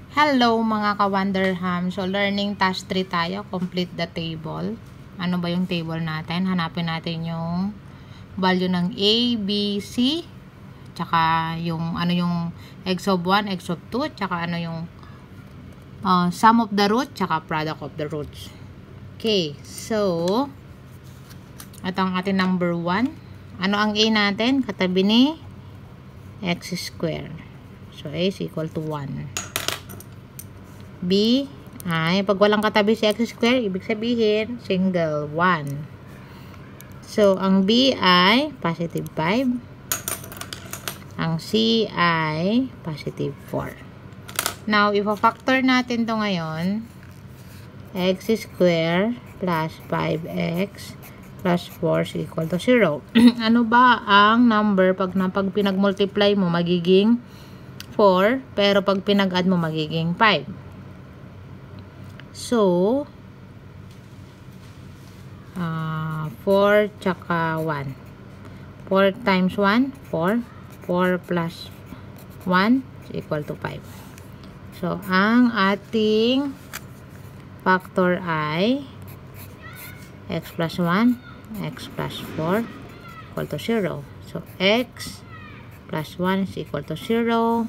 Hello mga ka-Wonderham. So, learning task 3 tayo. Complete the table. Ano ba yung table natin? Hanapin natin yung value ng A, B, C. Tsaka yung ano yung x of 1, x of 2. Tsaka ano yung sum of the roots. Tsaka product of the roots. Okay. So, ito ang ating number 1. Ano ang A natin? Katabi ni x square. So, A is equal to 1. B ay pag walang katabi si x square, ibig sabihin single 1. So, ang B ay positive 5. Ang C ay positive 4. Now, if-factor natin to ngayon, x square plus 5x plus 4 is equal to 0. Ano ba ang number pag pinag-multiply mo magiging 4, pero pag pinag-add mo magiging 5? So, 4 tsaka 1. 4 times 1, 4. 4 plus 1 is equal to 5. So, ang ating factor ay x plus 1, x plus 4 equal to 0. So, x plus 1 is equal to 0.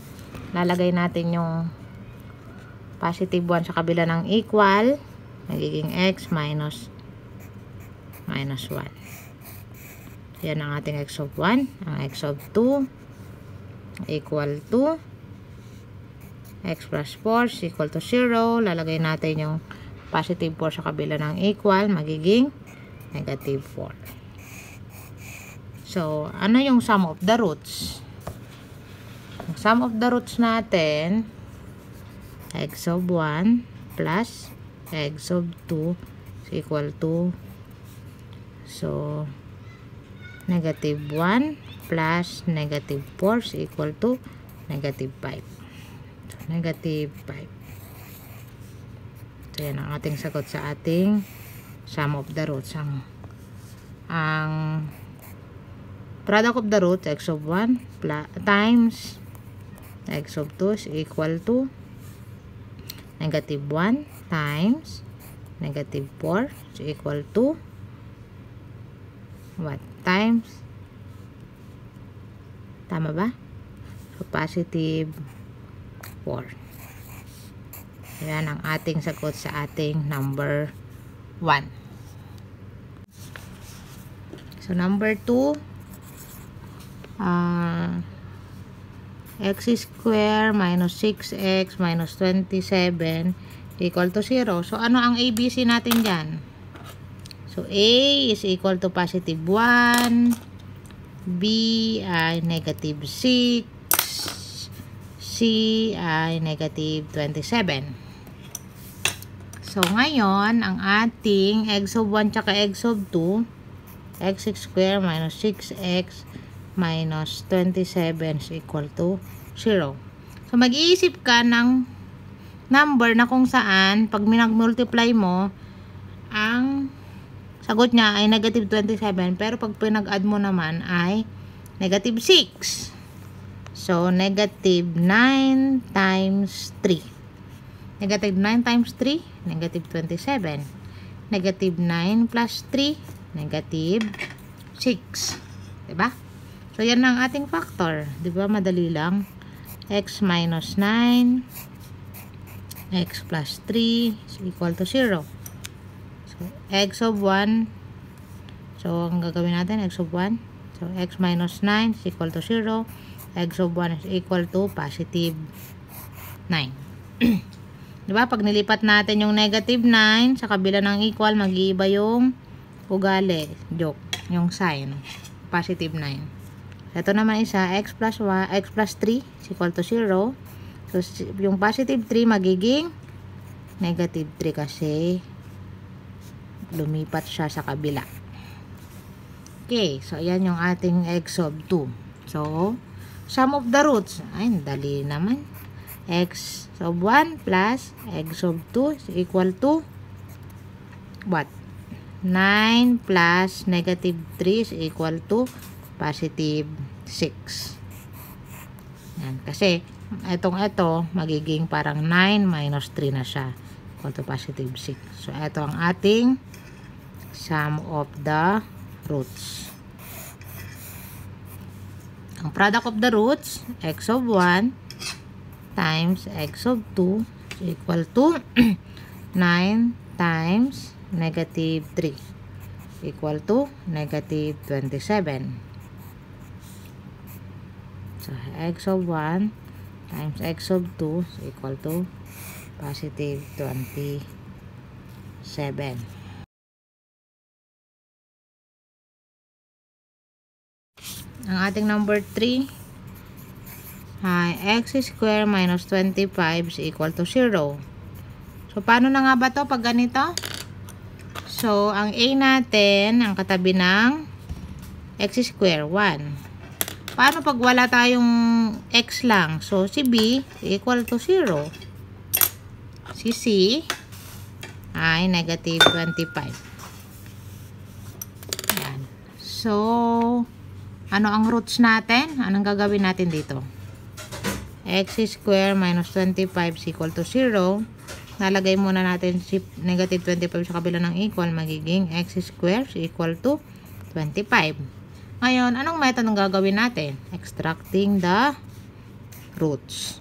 Lalagay natin yung positive 1 sa kabila ng equal, magiging x minus 1. Yan ang ating x of 1. Ang x of 2 equal to x plus 4 is equal to 0. Lalagay natin yung positive 4 sa kabila ng equal, magiging negative 4. So, ano yung sum of the roots? Ang sum of the roots natin, x of 1 plus x of 2 is equal to, so, negative 1 plus negative 4 is equal to negative 5. So, negative 5. So, yan ang ating sagot sa ating sum of the roots. Ang product of the roots, x of 1 plus, times x of 2 is equal to negative 1 times negative 4 is equal to what? Times, tama ba? So, positive 4. Yan ang ating sagot sa ating number 1. So, number 2, x square minus 6x minus 27 equal to 0. So, ano ang ABC natin dyan? So, A is equal to positive 1. B ay negative 6. C ay negative 27. So, ngayon, ang ating x of 1 tsaka x of 2, x square minus 6x minus 27 is equal to 0. So, mag-iisip ka ng number na kung saan, pag minag-multiply mo, ang sagot niya ay negative 27, pero pag pinag-add mo naman ay negative 6. So, negative 9 times 3. Negative 9 times 3, negative 27. Negative 9 plus 3, negative 6. Diba? So, yan ang ating factor. Diba? Madali lang. X minus 9, x plus 3 is equal to 0. So, x of 1. So, ang gagawin natin, x of 1. So, x minus 9 is equal to 0. X of 1 is equal to positive 9. Diba? Pag nilipat natin yung negative 9 sa kabila ng equal, mag-iiba yung ugali. Joke. Yung sign. Positive 9. Ito naman isa, x plus 1, x plus 3 is equal to 0. So, yung positive 3 magiging negative 3 kasi lumipat siya sa kabila. Okay, so ayan yung ating x of 2. So, sum of the roots. Ay, dali naman. X of 1 plus x of 2 is equal to what? 9 plus negative 3 is equal to positive 6. Yan. Kasi, ito, magiging parang 9 minus 3 na siya. Equal to positive 6. So, ito ang ating sum of the roots. Ang product of the roots, x of 1 times x of 2 is equal to 9 times negative 3 equal to negative 27. So, x of 1 times x of 2 is equal to positive 27. Ang ating number 3 ay x square minus 25 is equal to 0. So, paano na nga ba to pag ganito? So, ang a natin, ang katabi ng x square, 1. Paano pag wala tayong x lang? So, si b equal to 0. Si c ay negative 25. Yan. So, ano ang roots natin? Anong gagawin natin dito? X square minus 25 is equal to 0. Nalagay muna natin si negative 25 sa kabila ng equal. Magiging x square is equal to 25. Ngayon, anong method ang gagawin natin? Extracting the roots.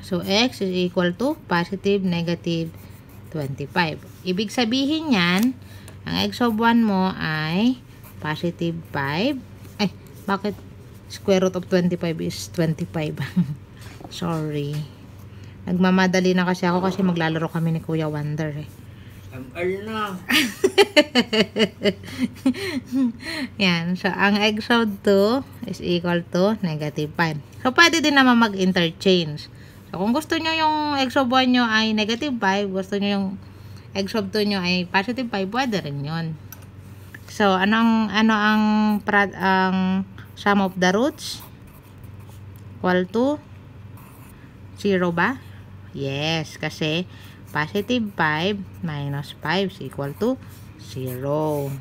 So, x is equal to positive negative 25. Ibig sabihin yan, ang x of 1 mo ay positive 5. Ay, bakit square root of 25 is 25? Sorry. Nagmamadali na kasi ako kasi maglalaro kami ni Kuya Wonder eh. na. Yan. So, ang x of 2 is equal to negative 5. So, pwede din naman mag-interchange. So, kung gusto nyo yung x of 1 nyo ay negative 5, gusto nyo yung x of 2 nyo ay positive 5, pwede rin yun. So, ano ang sum of the roots? Equal to 0 ba? Yes, kasi positive 5 minus 5 is equal to 0.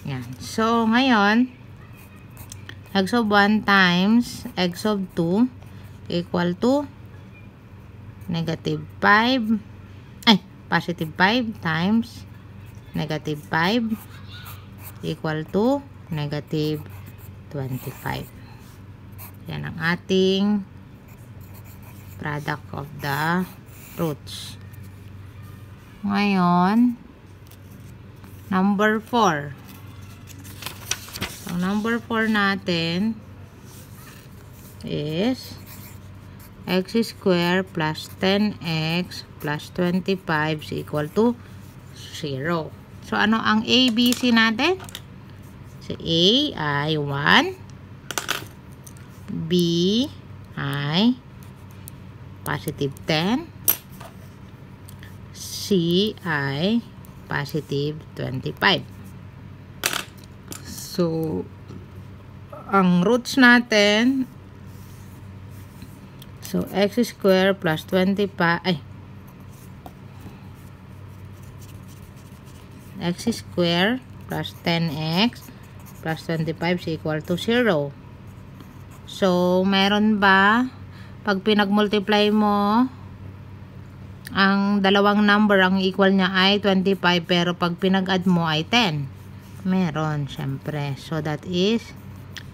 Yan. So, ngayon, x of 1 times x of 2 equal to negative 5, positive 5 times negative 5 equal to negative 25. Yan ang ating product of the roots. Ngayon, number 4. Ang number 4 natin is x square plus 10x plus 25 is equal to 0. So, ano ang A, B, C natin? So, A ay 1. B ay positive 10. C ay positive 25. So, ang roots natin, so, x square plus 25, x square plus 10x plus 25 is equal to 0. So, meron ba, pag pinag-multiply mo, ang dalawang number, ang equal niya ay 25, pero pag pinag-add mo ay 10. Meron, syempre. So, that is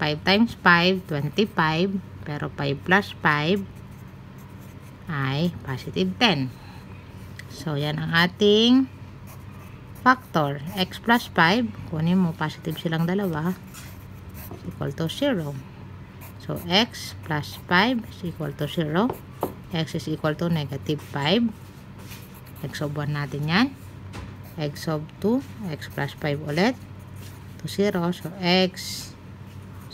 5 times 5, 25, pero 5 plus 5 ay positive 10. So, yan ang ating factor. X plus 5, kunin mo, positive silang dalawa, is equal to 0. So, x plus 5 is equal to 0. X is equal to negative 5. X of 1 natin yan. X of 2, x plus 5 ulit, to 0. So, x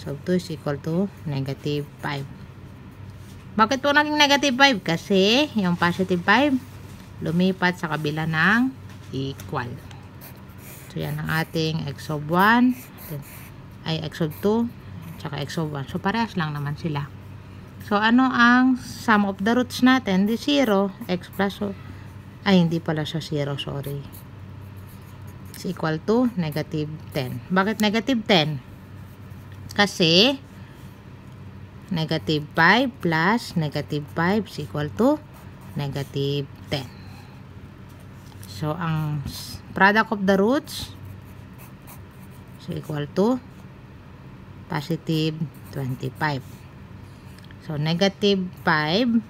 of 2 is equal to negative 5. Bakit po naging negative 5? Kasi, yung positive 5, lumipat sa kabila ng equal. So, yan ang ating x of 1, ay x of 2, tsaka x of 1. So, parehas lang naman sila. So, ano ang sum of the roots natin? Di 0, x plus, hindi pala siya 0, sorry. Is equal to negative 10. Bakit negative 10? Kasi, negative 5 plus negative 5 is equal to negative 10. So, ang product of the roots is equal to positive 25. So, negative 5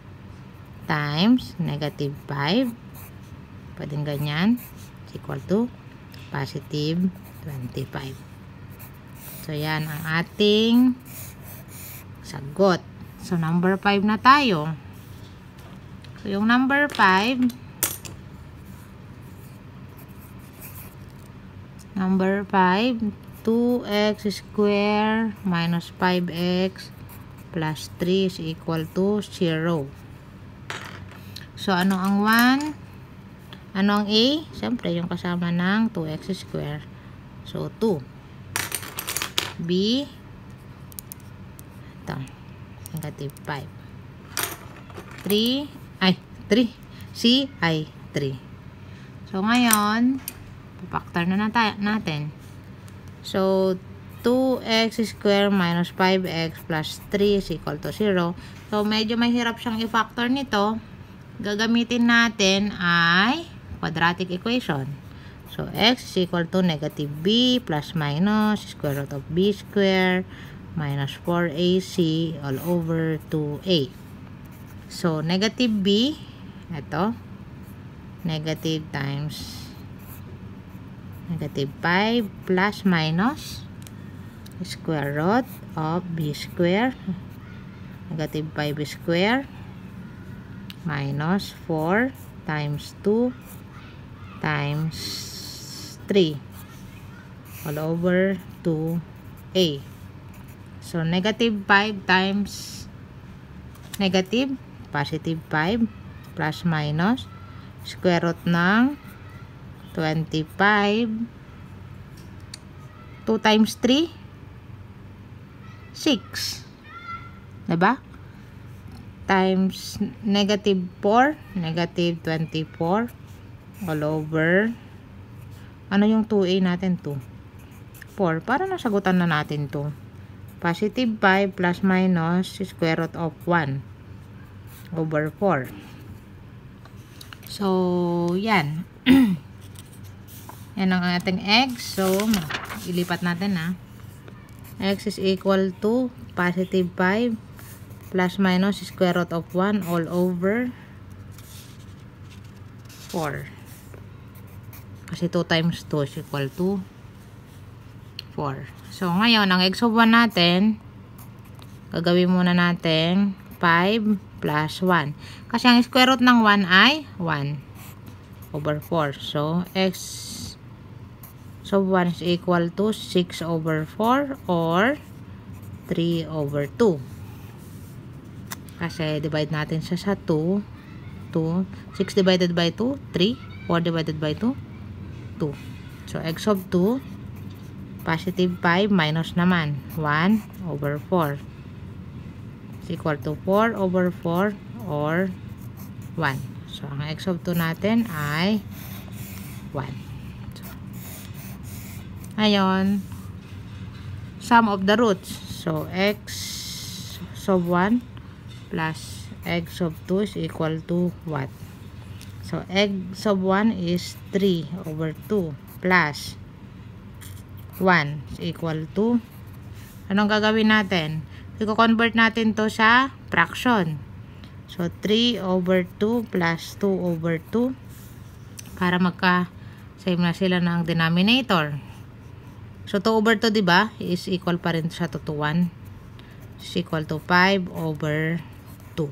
times negative 5, pwedeng ganyan, is equal to positive 25. So, yan ang ating sagot. So, number 5 na tayo. So, yung number 5, 2x square minus 5x plus 3 is equal to 0. So, ano ang 1? Ano ang a? Siyempre, yung kasama ng 2x square. So, 2. B, ito, negative 5. 3, C ay 3. So, ngayon, factor na natin. So, 2x square minus 5x plus 3 is equal to 0. So, medyo mahirap siyang i-factor nito. Gagamitin natin ay quadratic equation. So, x is equal to negative b plus minus square root of b square minus 4ac all over 2a. So, negative b, ito, negative times negative 5 plus minus square root of b square, negative 5 square minus 4 times 2 times 3 all over 2a. So, negative 5 times negative, positive 5 plus minus square root ng 25, 2 times 3, 6. Diba? Times negative 4, negative 24 all over, ano yung 2a natin? 2. 4. Para nasagutan na natin to. Positive 5 plus minus square root of 1 over 4. So, yan. Yan ang ating x. So, ilipat natin na. X is equal to positive 5 plus minus square root of 1 all over 4. Kasi 2 times 2 is equal to 4. So, ngayon, ang x of 1 natin, gagawin muna natin 5 plus 1. Kasi ang square root ng 1 ay 1 over 4. So, x of 1 is equal to 6 over 4 or 3 over 2. Kasi divide natin siya sa 2. 6 divided by 2, 3. 4 divided by 2, 2. So, x of 2, positive 5 minus naman, 1 over 4. Is equal to 4 over 4 or 1. So, ang x of 2 natin ay 1. So, ngayon, sum of the roots. So, x of 1 plus x of 2 is equal to what? So, x of 1 is 3 over 2 plus 1 is equal to, anong gagawin natin? I-convert natin to sa fraction. So, 3 over 2 plus 2 over 2 para magka-same na sila ng denominator. So, 2 over 2, diba? Is equal pa rin sa 2 to 1. Is equal to 5 over 2.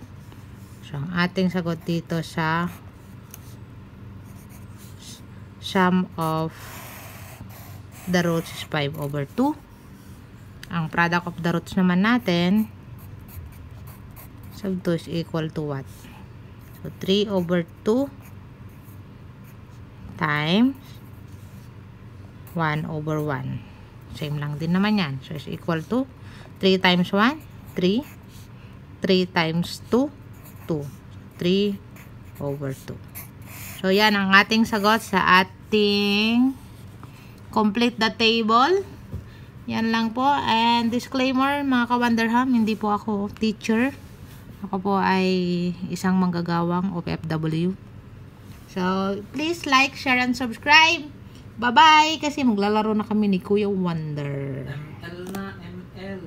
So, ang ating sagot dito sa sum of the roots is 5 over 2. Ang product of the roots naman natin, sub 2 is equal to what? So, 3 over 2 times 1 over 1. Same lang din naman yan. So, is equal to 3 times 1, 3. 3 times 2, 2. 3 over 2. So, yan ang ating sagot sa ating complete the table. Yan lang po. And disclaimer, mga ka-Wonderham, hindi po ako teacher. Ako po ay isang manggagawang OFW. So, please like, share, and subscribe. Bye-bye! Kasi maglalaro na kami ni Kuya Wonder. ML na, ML.